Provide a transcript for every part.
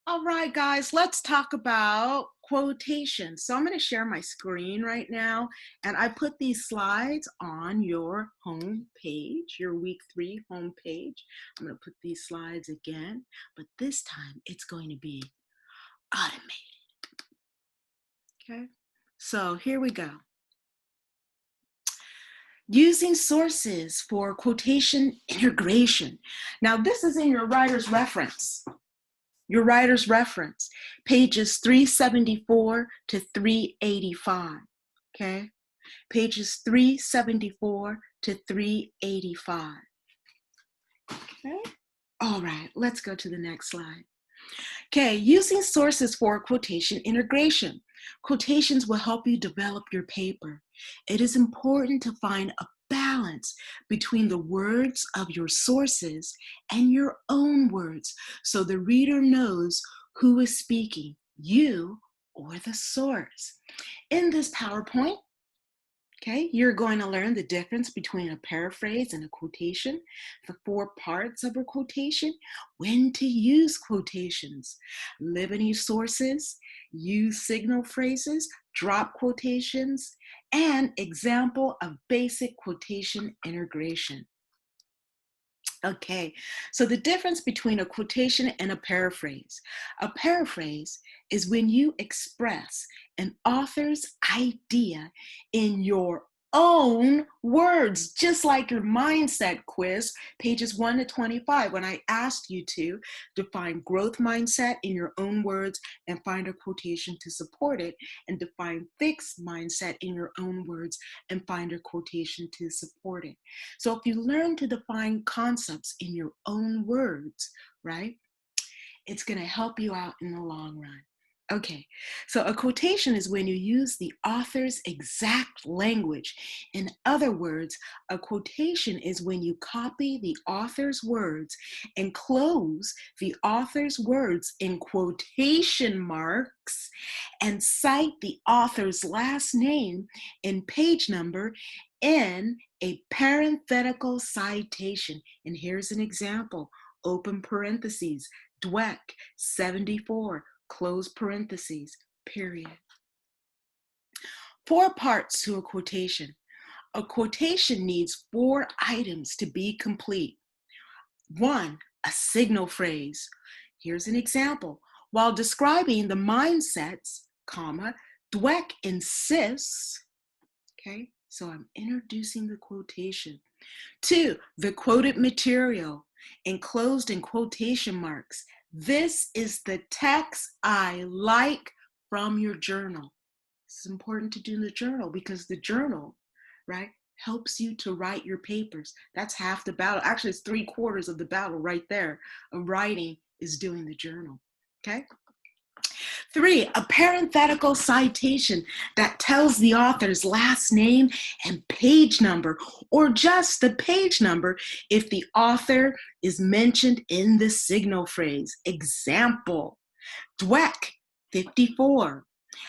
All right, guys, let's talk about quotations. So I'm going to share my screen right now, and I put these slides on your home page, your week 3 home page. I'm going to put these slides again, but this time it's going to be automated. Okay, so here we go. Using sources for quotation integration. Now, this is in your writer's reference. Your writer's reference, pages 374 to 385, okay? Pages 374 to 385, okay? All right, let's go to the next slide. Okay, using sources for quotation integration. Quotations will help you develop your paper. It is important to find a balance between the words of your sources and your own words so the reader knows who is speaking, you or the source. In this PowerPoint, okay, you're going to learn the difference between a paraphrase and a quotation, the 4 parts of a quotation, when to use quotations, limiting sources, use signal phrases, drop quotations, and example of basic quotation integration. Okay, so the difference between a quotation and a paraphrase. A paraphrase is when you express an author's idea in your own words, just like your mindset quiz, pages 1 to 25, when I asked you to define growth mindset in your own words and find a quotation to support it, and define fixed mindset in your own words and find a quotation to support it. So if you learn to define concepts in your own words, right, it's going to help you out in the long run. Okay, so a quotation is when you use the author's exact language. In other words, a quotation is when you copy the author's words, enclose the author's words in quotation marks, and cite the author's last name and page number in a parenthetical citation. And here's an example, open parentheses, Dweck, 74, close parentheses, period. 4 parts to a quotation. A quotation needs 4 items to be complete. 1, a signal phrase. Here's an example. While describing the mindsets, comma, Dweck insists, okay, so I'm introducing the quotation. 2, the quoted material, enclosed in quotation marks. This is the text I like from your journal. This is important to do in the journal because the journal, right, helps you to write your papers. That's half the battle. Actually, it's 3/4 of the battle right there of writing is doing the journal, okay? 3, a parenthetical citation that tells the author's last name and page number, or just the page number if the author is mentioned in the signal phrase. Example, Dweck, 54.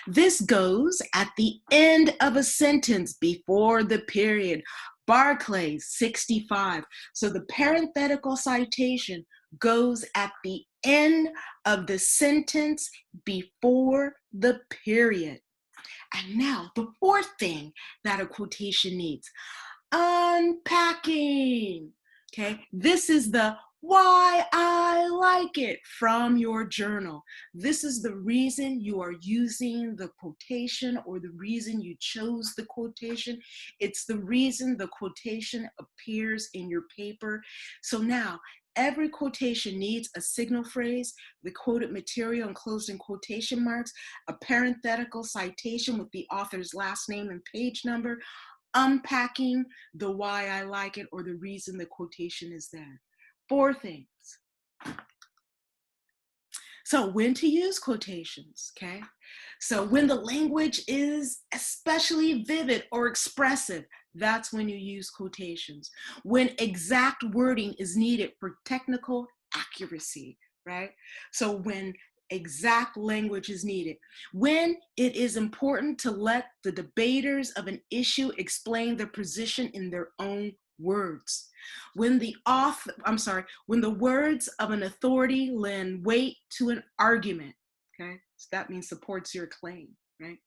This goes at the end of a sentence before the period. Barclay, 65. So the parenthetical citation goes at the end of the sentence before the period. And now the 4th thing that a quotation needs, unpacking. Okay, this is the why I like it from your journal. This is the reason you are using the quotation or the reason you chose the quotation. It's the reason the quotation appears in your paper. So now, every quotation needs a signal phrase, the quoted material enclosed in quotation marks, a parenthetical citation with the author's last name and page number, unpacking the why I like it or the reason the quotation is there. 4 things. So when to use quotations, okay? So when the language is especially vivid or expressive, that's when you use quotations. When exact wording is needed for technical accuracy, right? So when exact language is needed. When it is important to let the debaters of an issue explain their position in their own words. When the words of an authority lend weight to an argument, okay? So that means supports your claim, right?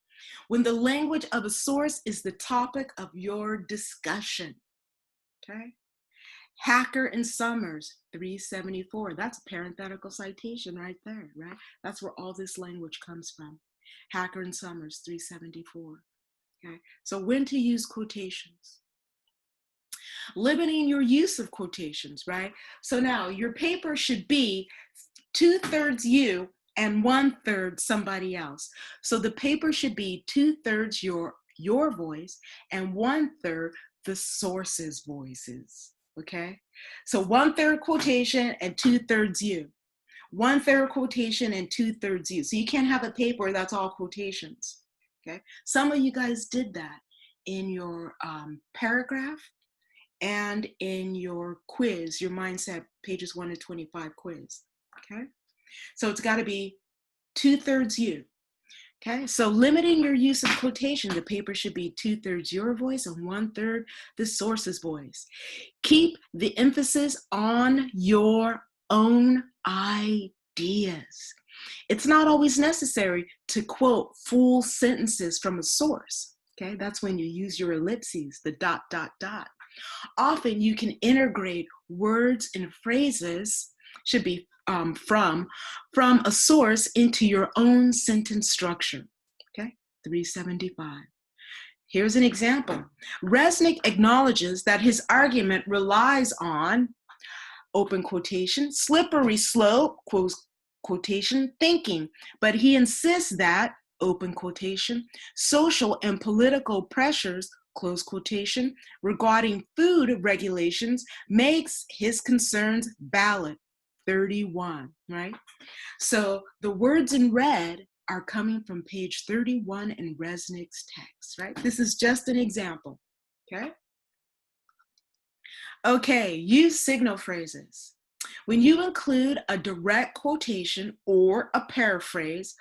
When the language of a source is the topic of your discussion, okay? Hacker and Summers, 374. That's a parenthetical citation right there, right? That's where all this language comes from. Hacker and Summers, 374. Okay, so when to use quotations. Limiting your use of quotations, right? So now your paper should be 2/3 you and 1/3 somebody else. So the paper should be 2/3 your voice and 1/3 the source's voices. Okay, so 1/3 quotation and 2/3 you. 1/3 quotation and 2/3 you. So you can't have a paper that's all quotations. Okay, some of you guys did that in your paragraph and in your quiz, your mindset pages 1 to 25 quiz. Okay, so it's got to be 2/3 you. Okay, so limiting your use of quotation, the paper should be 2/3 your voice and 1/3 the source's voice. Keep the emphasis on your own ideas. It's not always necessary to quote full sentences from a source. Okay, that's when you use your ellipses, the ... Often you can integrate words and phrases, should be from a source into your own sentence structure. Okay, 375. Here's an example. Resnick acknowledges that his argument relies on, open quotation, slippery slope, close quotation, thinking, but he insists that, open quotation, social and political pressures, close quotation, regarding food regulations makes his concerns valid, 31, right? So the words in red are coming from page 31 in Resnick's text, right? This is just an example, okay? Okay, use signal phrases. When you include a direct quotation or a paraphrase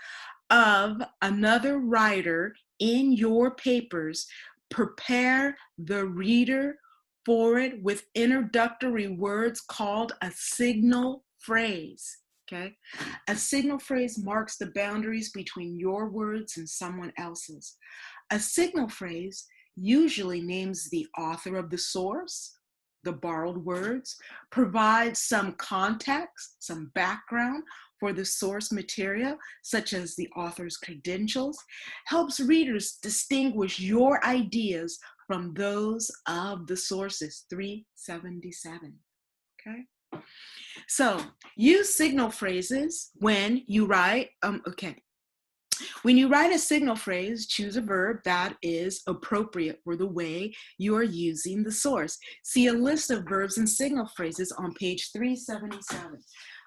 of another writer in your papers, prepare the reader for it with introductory words called a signal phrase. Okay, a signal phrase marks the boundaries between your words and someone else's. A signal phrase usually names the author of the source, the borrowed words, provides some context, some background for the source material, such as the author's credentials, helps readers distinguish your ideas from those of the sources, 377, okay? So use signal phrases when you write, When you write a signal phrase, choose a verb that is appropriate for the way you are using the source. See a list of verbs and signal phrases on page 377.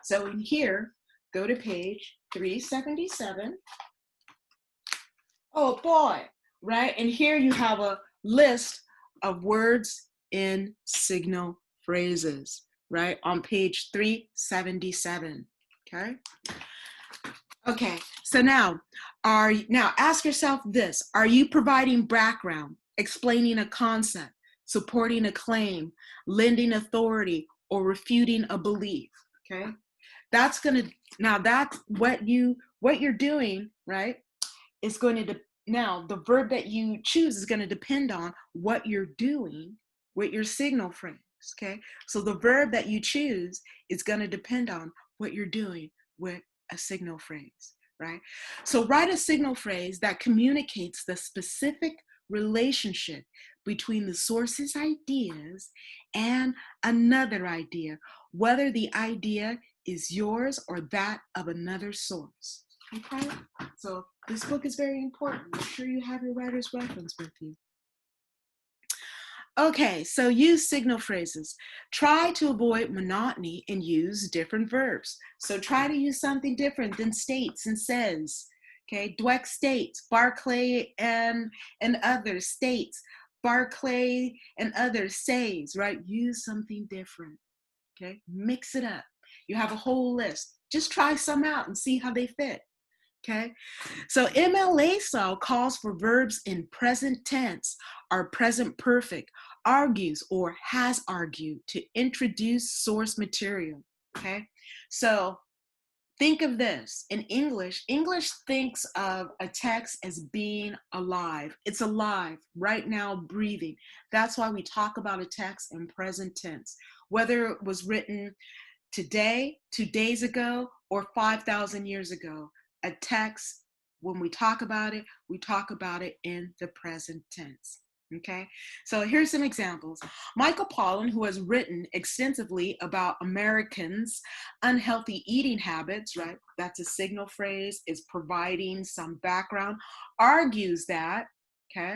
So in here, go to page 377. Oh boy, right? And here you have a list of words in signal phrases, right? On page 377, okay? Okay, so now ask yourself this: are you providing background, explaining a concept, supporting a claim, lending authority, or refuting a belief? Okay, that's what you're doing, right? Is going to now the verb that you choose is going to depend on what you're doing with your signal phrase. Okay, so the verb that you choose is going to depend on what you're doing with a signal phrase, right? So write a signal phrase that communicates the specific relationship between the source's ideas and another idea, whether the idea is yours or that of another source. Okay, so this book is very important. Make sure you have your writer's reference with you. Okay, so use signal phrases. Try to avoid monotony and use different verbs. So try to use something different than states and says. Okay, Dweck states, Barclay and others states, Barclay and others says, right? Use something different. Okay, mix it up. You have a whole list. Just try some out and see how they fit. Okay, so MLA style calls for verbs in present tense or present perfect, argues or has argued to introduce source material. Okay, so think of this. In English, English thinks of a text as being alive. It's alive, right now, breathing. That's why we talk about a text in present tense, whether it was written today, 2 days ago, or 5,000 years ago. A text, when we talk about it in the present tense. Okay, so here's some examples. Michael Pollan, who has written extensively about Americans' unhealthy eating habits, right? That's a signal phrase, is providing some background, argues that, okay?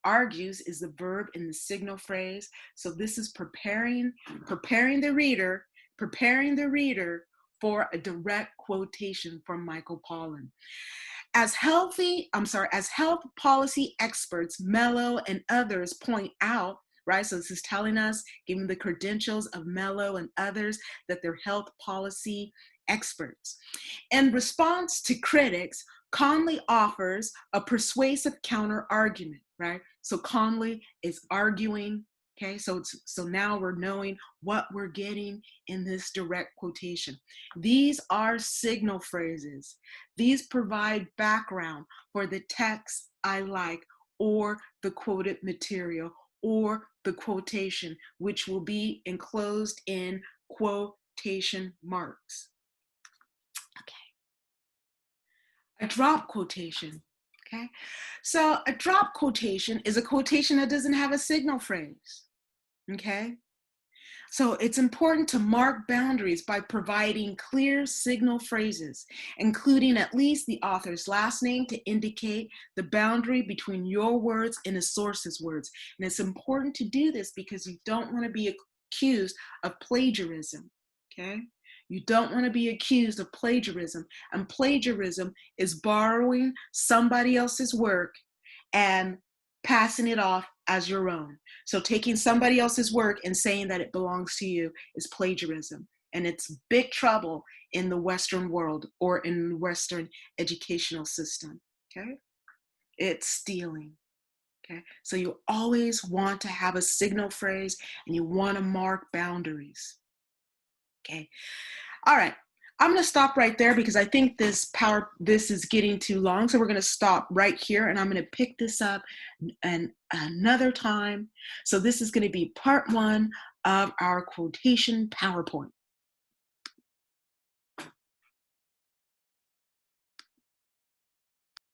Argues is the verb in the signal phrase. So this is preparing the reader for a direct quotation from Michael Pollan. As health policy experts, Mello and others point out, right? So this is telling us, giving the credentials of Mello and others, that they're health policy experts. In response to critics, Conley offers a persuasive counter argument, right? So Conley is arguing. Okay, so now we're knowing what we're getting in this direct quotation. These are signal phrases. These provide background for the text I like, or the quoted material, or the quotation, which will be enclosed in quotation marks. Okay. A drop quotation. Okay. So a drop quotation is a quotation that doesn't have a signal phrase. Okay. So it's important to mark boundaries by providing clear signal phrases, including at least the author's last name to indicate the boundary between your words and the source's words. And it's important to do this because you don't want to be accused of plagiarism, okay? You don't want to be accused of plagiarism. And plagiarism is borrowing somebody else's work and passing it off as your own. So taking somebody else's work and saying that it belongs to you is plagiarism. And it's big trouble in the Western world or in the Western educational system. Okay? It's stealing. Okay? So you always want to have a signal phrase and you want to mark boundaries. Okay? All right. I'm going to stop right there because I think this is getting too long. So we're going to stop right here and I'm going to pick this up another time. So this is going to be part 1 of our quotation PowerPoint.